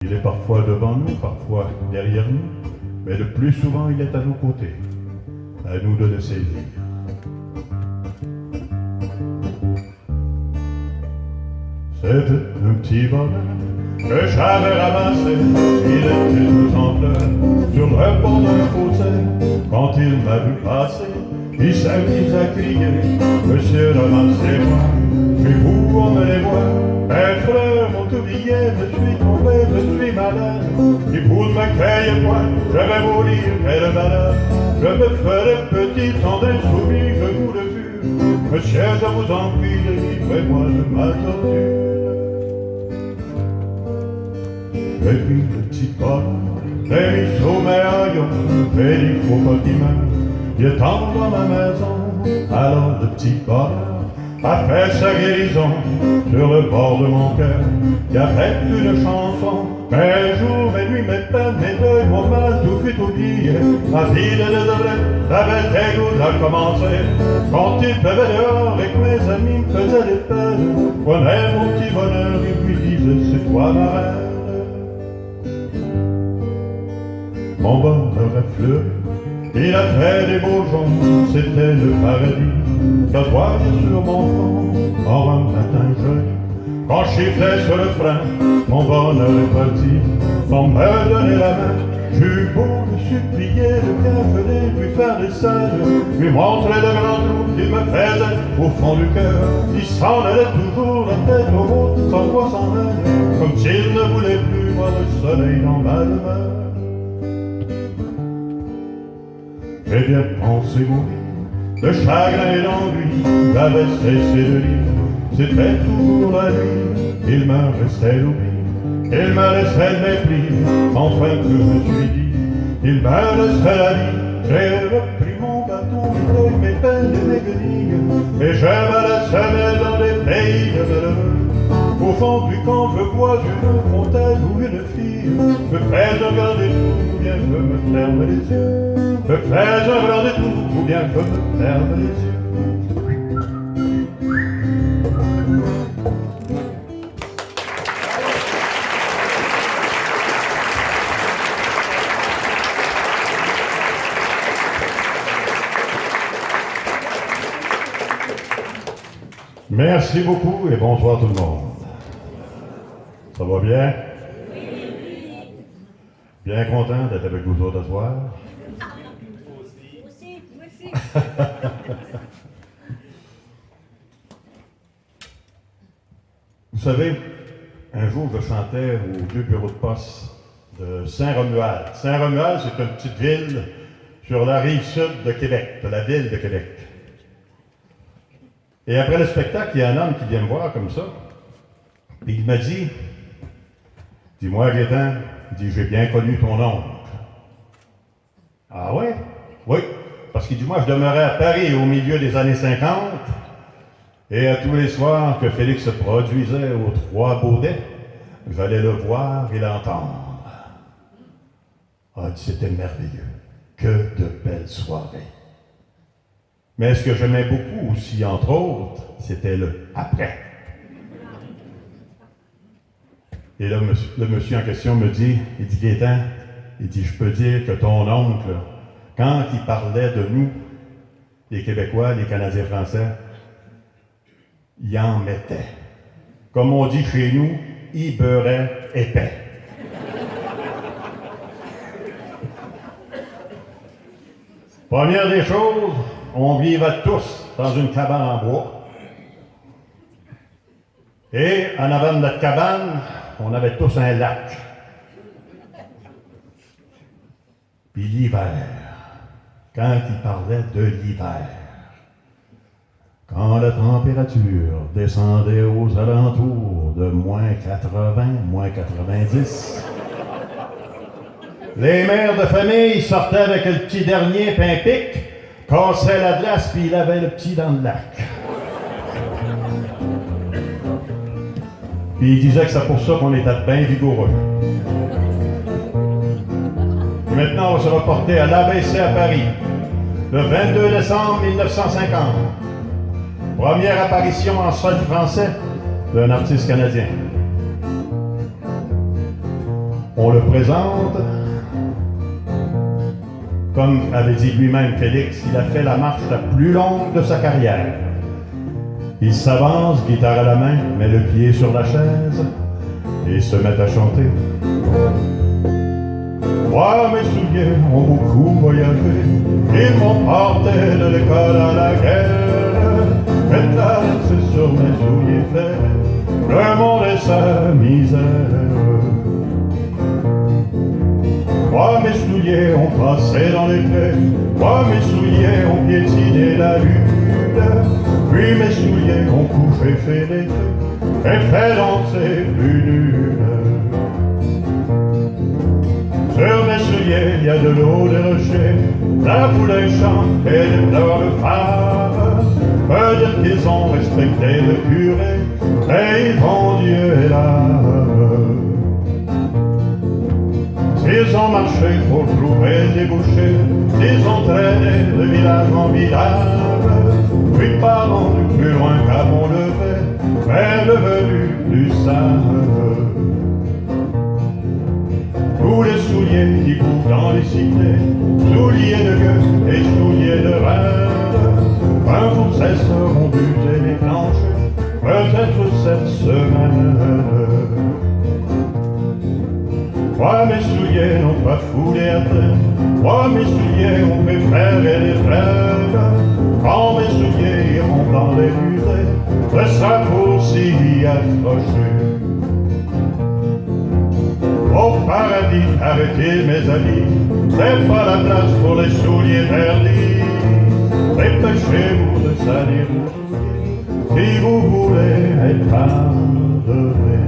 Il est parfois devant nous, parfois derrière nous, mais le plus souvent il est à nos côtés. À nous de le saisir. C'était un petit bonheur que j'avais ramassé. Il était tout en pleurs sur le bord d'un fossé. Quand il m'a vu passer, il s'est mis à crier: Monsieur, ramassez-moi, je vais vous emmener voir. Les fleurs m'ont oublié, je suis tombé, je suis malade. Et vous ne m'accueillez point, je vais mourir, quelle malade. Je me ferai petit en des soumis, je vous le jure. Monsieur, je vous en prie, délivrez-moi de ma torture. Et puis le petit bonhomme s'est mis au médaillon, et il faut pas qu'il meure, il est dans ma maison. Alors le petit bonhomme a fait sa guérison sur le bord de mon cœur. Il a fait une chanson, mes jours, mes nuits, mes peines, mes deuils, mon mal, tout fut oublié. Ma vie de désolé, la belle dégoût a commencé. Quand il pleuvait dehors et que mes amis me faisaient des peines, prenait mon petit bonheur et lui disait: c'est toi ma reine. Mon bonheur a fleuri, il a fait des beaux jours, c'était le paradis. Ça se voyait sur mon front, en un matin joli. Quand je chiffrais sur le frein, mon bonheur est parti. Sans me donner la main, j'eus beau le supplier, le bien venait lui faire des scènes, lui montrer le grand trou qu'il me faisait au fond du cœur. Il s'en allait toujours la tête au haut, sans voix, sans haine, comme s'il ne voulait plus voir le soleil dans ma demeure. J'ai bien pensé mourir de chagrin et d'ennui, j'avais cessé de lire, c'était toujours la nuit. Il me restait l'oubli, il me laissait le mépris, enfin que je me suis dit, il me laissait la vie. J'ai repris mon bâton, mes deuils, mes peines et mes guenilles, et je me laissais dans des pays de malheureux. Au fond du camp, je vois une fontaine ou une fille, me fais regarder tout, ou bien je me ferme les yeux. Me fais regarder tout, ou bien je me ferme les yeux. Merci beaucoup et bonsoir tout le monde. Ça va bien? Oui. Bien content d'être avec vous autres ce soir. Moi aussi. Vous savez, un jour je chantais au vieux bureau de poste de Saint-Romuald. Saint-Romuald, c'est une petite ville sur la rive sud de Québec, de la ville de Québec. Et après le spectacle, il y a un homme qui vient me voir comme ça, et il m'a dit: dis-moi, Gaétan, il dit, j'ai bien connu ton oncle. Ah ouais? Oui, parce qu'il dit, moi, je demeurais à Paris au milieu des années 50, et à tous les soirs que Félix se produisait aux Trois Baudets, j'allais le voir et l'entendre. Ah, c'était merveilleux. Que de belles soirées. Mais ce que j'aimais beaucoup aussi, entre autres, c'était le après. Et là, le monsieur en question me dit, il dit, Gaétan, il dit, je peux dire que ton oncle, quand il parlait de nous, les Québécois, les Canadiens français, il en mettait. Comme on dit chez nous, il beurrait épais. Première des choses, on vivait tous dans une cabane en bois. Et en avant de notre cabane, on avait tous un lac. Puis l'hiver, quand il parlait de l'hiver, quand la température descendait aux alentours de moins 80, moins 90, les mères de famille sortaient avec le petit dernier pain pic, cassaient la glace, puis il avait le petit dans le lac. Puis il disait que c'est pour ça qu'on était bien vigoureux. Et maintenant, on va se reporter à l'ABC à Paris, le 22 décembre 1950. Première apparition en sol français d'un artiste canadien. On le présente, comme avait dit lui-même Félix, il a fait la marche la plus longue de sa carrière. Il s'avance, guitare à la main, met le pied sur la chaise et se met à chanter. Moi, mes souliers ont beaucoup voyagé, ils m'ont porté de l'école à la guerre. Faites la c'est sur mes souliers faits, le monde et sa misère. Moi, mes souliers ont passé dans les prés, moi, mes souliers ont piétiné la lune, puis mes souliers ont couché chez les feux et fait danser plus d'une. Sur mes souliers, il y a de l'eau, des rochers, la poulet chante et des pleurs de femmes. Peut dire qu'ils ont respecté le curé et ils vont Dieu et l'âme. S'ils ont marché pour trouver des bouchers, s'ils ont traîné de village en village, puis pas rendu plus loin qu'à Mont-Levet, mais devenu plus sage. Tous les souliers qui courent dans les cités, souliers de gueule et souliers de reine, un jour cesseront buter les planchers, peut-être cette semaine. Moi, mes souliers n'ont pas foulé à terre, moi, mes souliers ont préféré les frères. Quand mes souliers iront dans les musées, ce sera pour s'y accrocher. Au paradis, arrêtez mes amis, c'est pas la place pour les souliers verdis. Dépêchez-vous de salir vos souliers, si vous voulez être pardonné.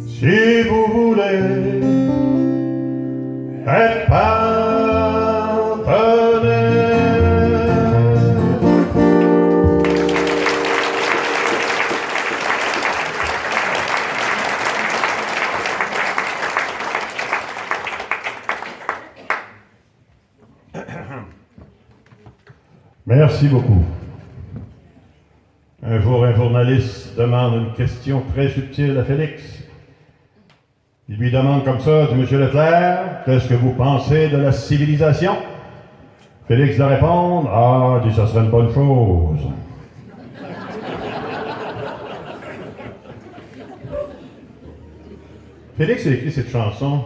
Si vous voulez être pardonné. Merci beaucoup. Un jour, un journaliste demande une question très subtile à Félix. Il lui demande comme ça, dit « Monsieur Leclerc, qu'est-ce que vous pensez de la civilisation ?» Félix de répondre, « Ah, dit, ça serait une bonne chose. » Félix a écrit cette chanson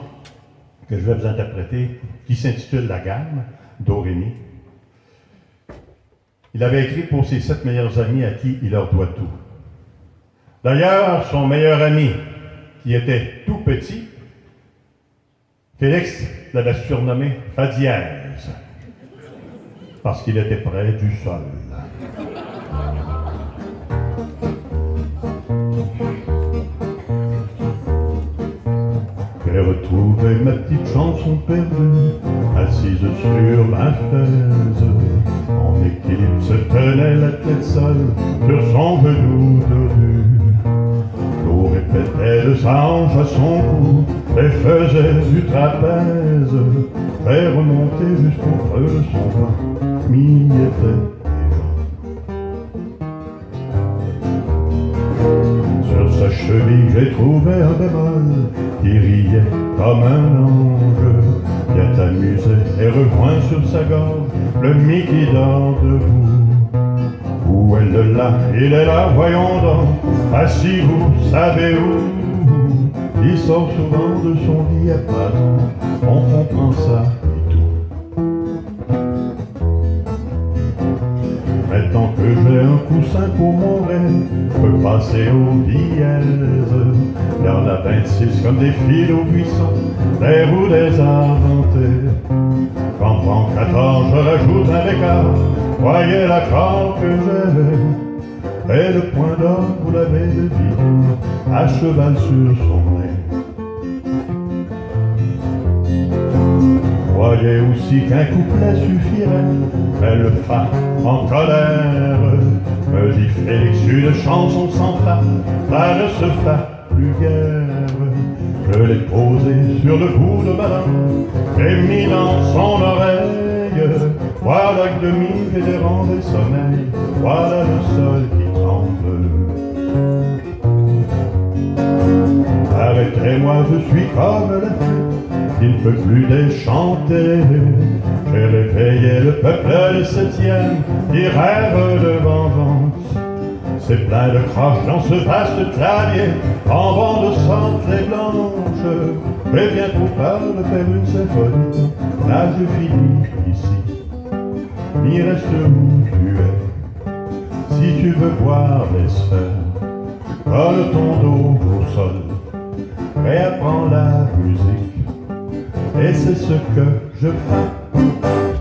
que je vais vous interpréter, qui s'intitule « La gamme », do, ré, mi. Il avait écrit pour ses 7 meilleurs amis à qui il leur doit tout. D'ailleurs, son meilleur ami, qui était tout petit, Félix l'avait surnommé Fa dièse, parce qu'il était près du sol. J'ai retrouvé ma petite chanson perdue, assise sur ma chaise. En équilibre se tenait la tête seule sur son velours dodu. L'eau répétait de sa hanche à son cou et faisait du trapèze, fait remonter jusqu'au creux de son bras, m'y était déjà. Sur sa cheville j'ai trouvé un bémol qui riait comme un ange, bien amusé et rejoint sur sa gorge le mi qui dort debout. Où est le là, il est là, voyons donc, assis vous savez où. Il sort souvent de son diapason, on comprend ça et tout. Maintenant que j'ai un coussin pour mon rêve, je peux passer au dièse. Il y en a 26 comme des fils au buisson, des roues des argentées. Quand prend 14, je rajoute un écart, voyez l'accord que j'ai. Et le point d'or, vous l'avez deviné, à cheval sur son nez. Voyez aussi qu'un couplet suffirait, mais le Fa en colère me dit Félix, une chanson sans Fa, ça ne se fait plus guère. Je l'ai posé sur le bout de ma langue et mis dans son oreille. Voilà que demi et des rangs des sommeils, voilà le sol qui tremble. Arrêtez-moi, je suis comme la flûte qui ne peut plus déchanter. J'ai réveillé le peuple du 7e qui rêve de vengeance. C'est plein de crash dans ce vaste clavier en bande sainte et blanche. Mais bien trop tard de faire une symphonie, là je finis ici. Il reste où tu es. Si tu veux voir les sphères, colle ton dos au sol, réapprends la musique, et c'est ce que je fais.